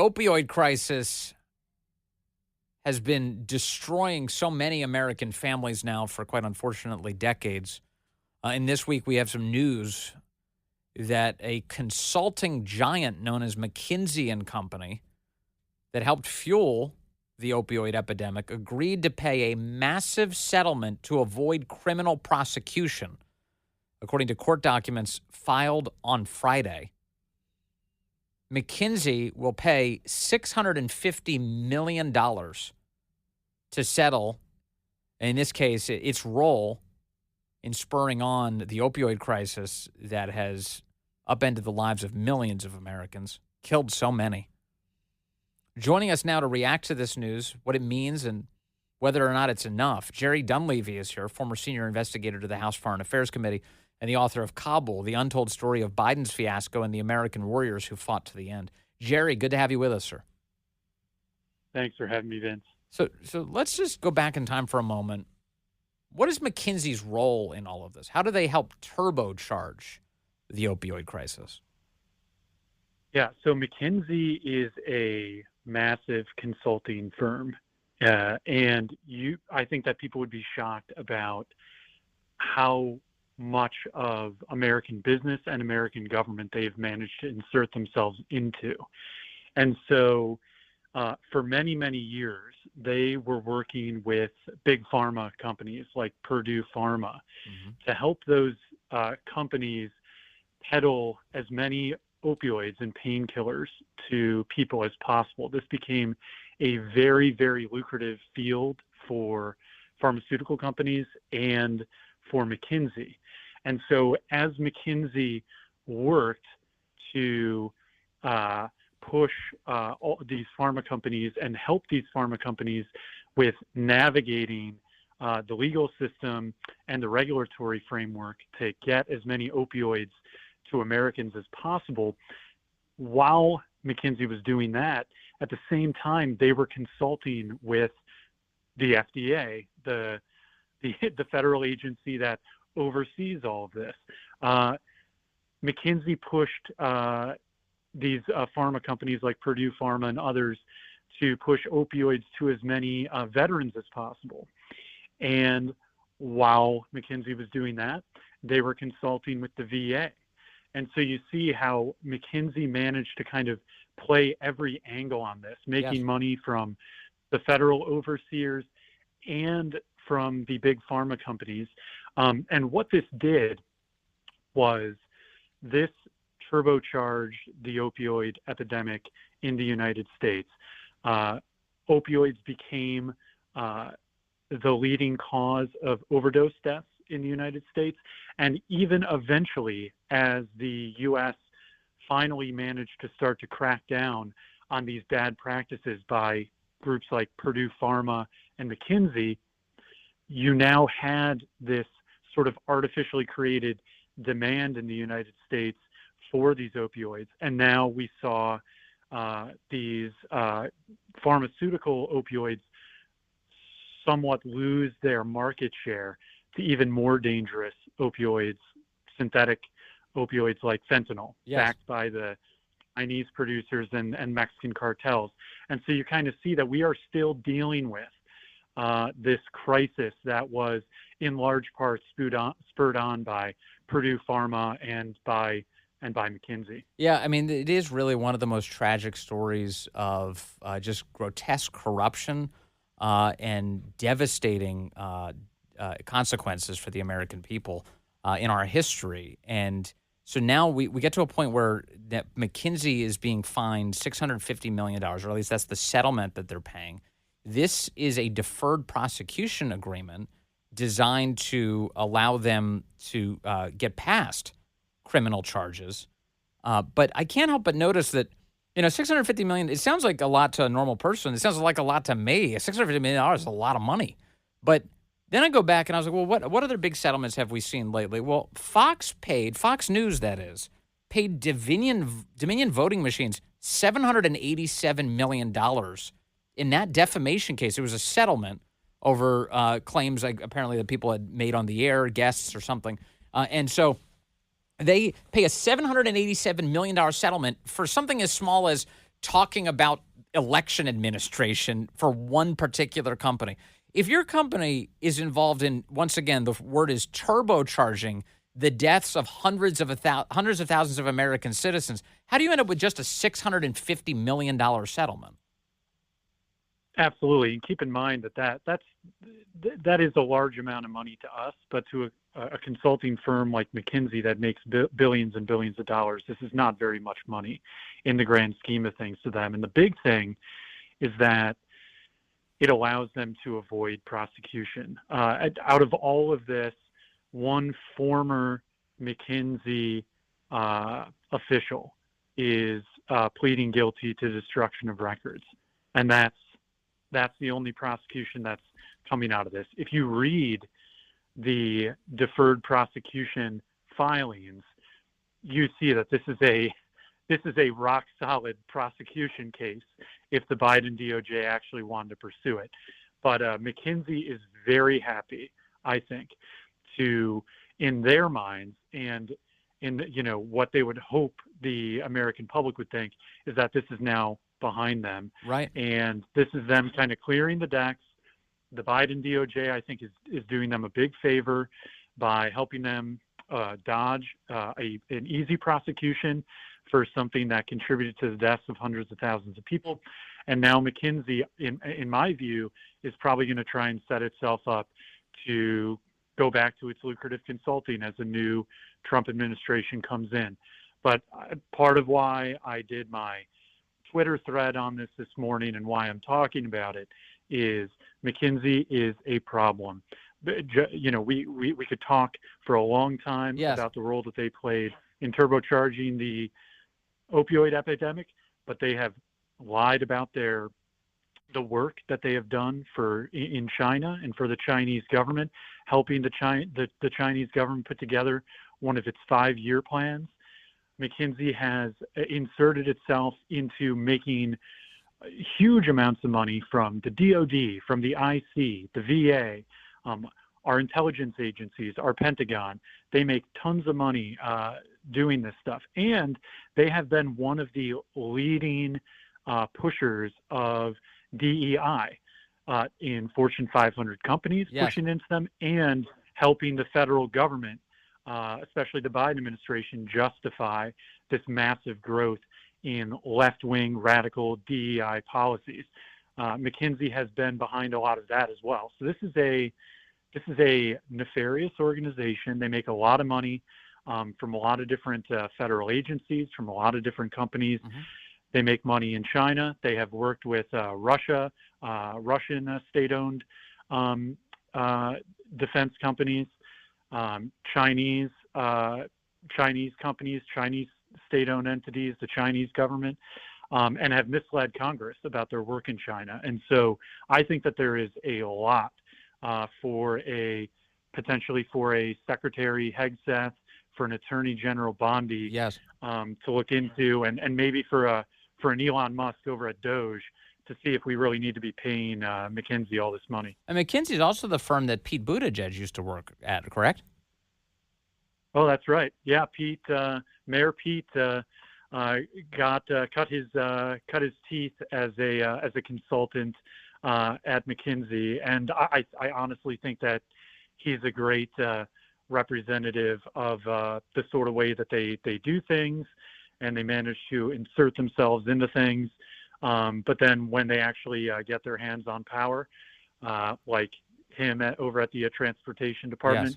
Opioid crisis has been destroying so many American families now for, quite unfortunately, decades. And this week we have some news that a consulting giant known as McKinsey and Company that helped fuel the opioid epidemic agreed to pay a massive settlement to avoid criminal prosecution, according to court documents filed on Friday. McKinsey will pay $650 million to settle, in this case, its role in spurring on the opioid crisis that has upended the lives of millions of Americans, killed so many. Joining us now to react to this news, what it means and whether or not it's enough, Jerry Dunleavy is here, former senior investigator to the House Foreign Affairs Committee and the author of Kabul, the untold story of Biden's fiasco and the American warriors who fought to the end. Jerry, good to have you with us, sir. Thanks for having me, Vince. So let's just go back in time for a moment. What is McKinsey's role in all of this? How do they help turbocharge the opioid crisis? Yeah, so McKinsey is a massive consulting firm, and I think that people would be shocked about how much of American business and American government they've managed to insert themselves into. And so for many, many years, they were working with big pharma companies like Purdue Pharma to help those companies peddle as many opioids and painkillers to people as possible. This became a very, very lucrative field for pharmaceutical companies and for McKinsey. And so as McKinsey worked to push all these pharma companies and help these pharma companies with navigating the legal system and the regulatory framework to get as many opioids to Americans as possible, while McKinsey was doing that, at the same time, they were consulting with the FDA, the federal agency that oversees all of this. McKinsey pushed these pharma companies like Purdue Pharma and others to push opioids to as many veterans as possible. And while McKinsey was doing that, they were consulting with the VA. And so you see how McKinsey managed to kind of play every angle on this, making money from the federal overseers and from the big pharma companies. And what this did was this turbocharged the opioid epidemic in the United States. Opioids became the leading cause of overdose deaths in the United States. And even eventually, as the U.S. finally managed to start to crack down on these bad practices by groups like Purdue Pharma and McKinsey, you now had this sort of artificially created demand in the United States for these opioids. And now we saw these pharmaceutical opioids somewhat lose their market share to even more dangerous opioids, synthetic opioids like fentanyl, backed by the Chinese producers and Mexican cartels. And so you kind of see that we are still dealing with this crisis that was in large part spurred on by Purdue Pharma and by McKinsey. Yeah, I mean, it is really one of the most tragic stories of just grotesque corruption and devastating consequences for the American people in our history. And so now we get to a point where that McKinsey is being fined $650 million, or at least that's the settlement that they're paying. This is a deferred prosecution agreement designed to allow them to get past criminal charges. But I can't help but notice that, $650 million, it sounds like a lot to a normal person. It sounds like a lot to me. $650 million is a lot of money. But then I go back and I was like, well, what other big settlements have we seen lately? Well, Fox News, that is, paid Dominion voting machines $787 million in that defamation case. It was a settlement over claims apparently that people had made on the air, guests or something. And so they pay a $787 million settlement for something as small as talking about election administration for one particular company. If your company is involved in, once again, the word is turbocharging the deaths of hundreds of thousands of American citizens, how do you end up with just a $650 million settlement? Absolutely, and keep in mind that is a large amount of money to us, but to a consulting firm like McKinsey that makes billions and billions of dollars, this is not very much money in the grand scheme of things to them. And the big thing is that it allows them to avoid prosecution. Out of all of this, one former McKinsey official is pleading guilty to destruction of records, and that's the only prosecution that's coming out of this. If you read the deferred prosecution filings, you see that this is a rock solid prosecution case if the Biden DOJ actually wanted to pursue it. But McKinsey is very happy, I think, to, in their minds and in what they would hope the American public would think, is that this is now behind them. Right. And this is them kind of clearing the decks. The Biden DOJ, I think, is doing them a big favor by helping them dodge an easy prosecution for something that contributed to the deaths of hundreds of thousands of people. And now McKinsey, in my view, is probably going to try and set itself up to go back to its lucrative consulting as a new Trump administration comes in. But part of why I did my Twitter thread on this morning and why I'm talking about it is McKinsey is a problem. We could talk for a long time about the role that they played in turbocharging the opioid epidemic, but they have lied about the work that they have done in China and for the Chinese government, helping the Chinese government put together one of its 5-year plans. McKinsey has inserted itself into making huge amounts of money from the DOD, from the IC, the VA, our intelligence agencies, our Pentagon. They make tons of money doing this stuff. And they have been one of the leading pushers of DEI in Fortune 500 companies, pushing into them and helping the federal government, especially the Biden administration, justify this massive growth in left-wing radical DEI policies. McKinsey has been behind a lot of that as well. So this is a nefarious organization. They make a lot of money from a lot of different federal agencies, from a lot of different companies. Mm-hmm. They make money in China. They have worked with Russian state-owned defense companies, Chinese companies, Chinese state-owned entities, the Chinese government, and have misled Congress about their work in China. And so I think that there is a lot potentially for a Secretary Hegseth, for an Attorney General Bondi, to look into, and maybe for an Elon Musk over at Doge, to see if we really need to be paying McKinsey all this money. And McKinsey is also the firm that Pete Buttigieg used to work at, correct? Oh, that's right. Yeah, Mayor Pete cut his teeth as a consultant at McKinsey, and I honestly think that he's a great representative of the sort of way that they do things, and they manage to insert themselves into things. But then when they actually get their hands on power, like him over at the Transportation Department,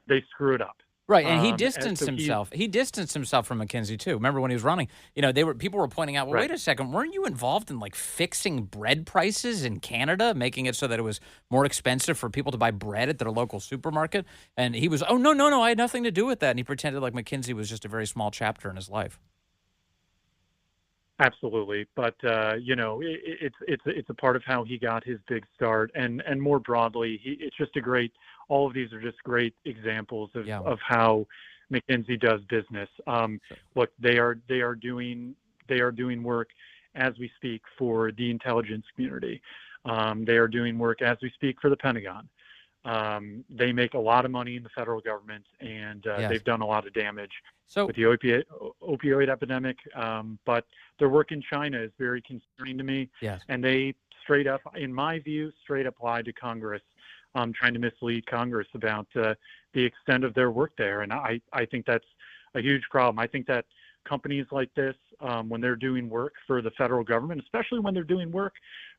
they screw it up. Right, and he distanced himself. He distanced himself from McKinsey too. Remember when he was running? People were pointing out, well, wait a second, weren't you involved in fixing bread prices in Canada, making it so that it was more expensive for people to buy bread at their local supermarket? And he was, oh no, I had nothing to do with that. And he pretended like McKinsey was just a very small chapter in his life. Absolutely, but it's a part of how he got his big start, and more broadly, it's just all of these are just great examples of how McKinsey does business. Look, they are doing work as we speak for the intelligence community. They are doing work as we speak for the Pentagon. They make a lot of money in the federal government, and Yes. they've done a lot of damage So with the opioid epidemic. But their work in China is very concerning to me, yes. and they straight up, in my view, straight up lied to Congress, trying to mislead Congress about the extent of their work there. And I think that's a huge problem. I think that companies like this, when they're doing work for the federal government, especially when they're doing work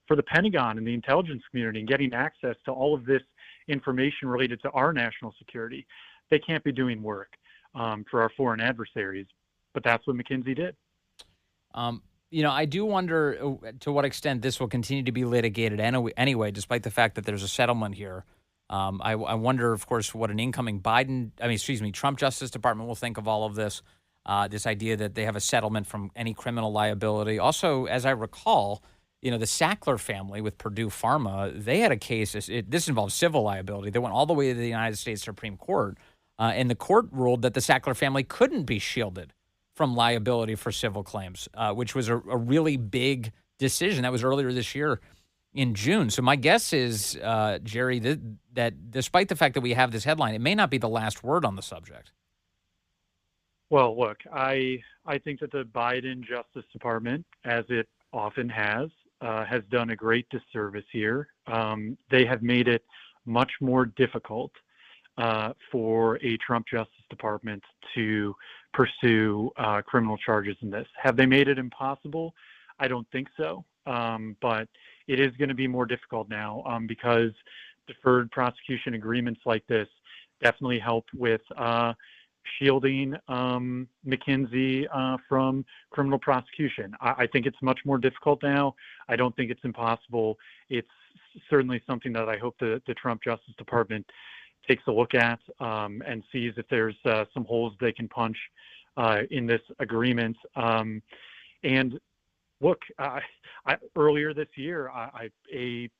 for the Pentagon and the intelligence community and getting access to all of this information related to our national security, they can't be doing work for our foreign adversaries. But that's what McKinsey did. I do wonder to what extent this will continue to be litigated anyway, despite the fact that there's a settlement here. I wonder, of course, what an incoming Trump Justice Department will think of all of this. This idea that they have a settlement from any criminal liability. Also, as I recall, the Sackler family with Purdue Pharma, they had a case. This involves civil liability. They went all the way to the United States Supreme Court, and the court ruled that the Sackler family couldn't be shielded from liability for civil claims, which was a really big decision. That was earlier this year in June. So my guess is, Jerry, that despite the fact that we have this headline, it may not be the last word on the subject. Well, look, I think that the Biden Justice Department, as it often has done a great disservice here. They have made it much more difficult for a Trump Justice Department to pursue criminal charges in this. Have they made it impossible? I don't think so. But it is going to be more difficult now because deferred prosecution agreements like this definitely help with shielding McKinsey from criminal prosecution. I think it's much more difficult now. I don't think it's impossible. It's certainly something that I hope the Trump Justice Department takes a look at and sees if there's some holes they can punch in this agreement. And look, earlier this year, a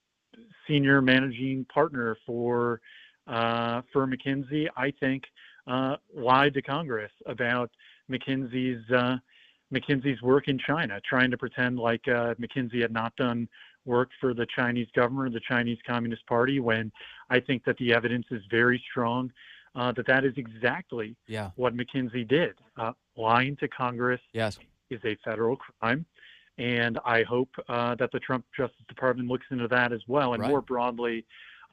senior managing partner for McKinsey, I think, lied to Congress about McKinsey's work in China, trying to pretend like McKinsey had not done work for the Chinese government or the Chinese Communist Party, when I think that the evidence is very strong that is exactly what McKinsey did. Lying to Congress is a federal crime, and I hope that the Trump Justice Department looks into that as well. And more broadly,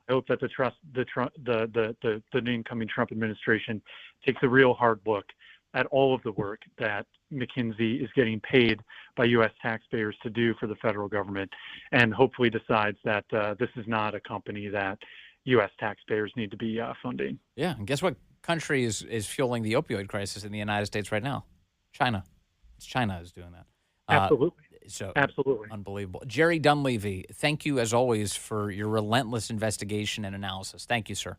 I hope that the incoming Trump administration takes a real hard look at all of the work that McKinsey is getting paid by U.S. taxpayers to do for the federal government, and hopefully decides that this is not a company that U.S. taxpayers need to be funding. Yeah, and guess what country is fueling the opioid crisis in the United States right now? China. China is doing that. Absolutely. Absolutely. Unbelievable. Jerry Dunleavy, thank you as always for your relentless investigation and analysis. Thank you, sir.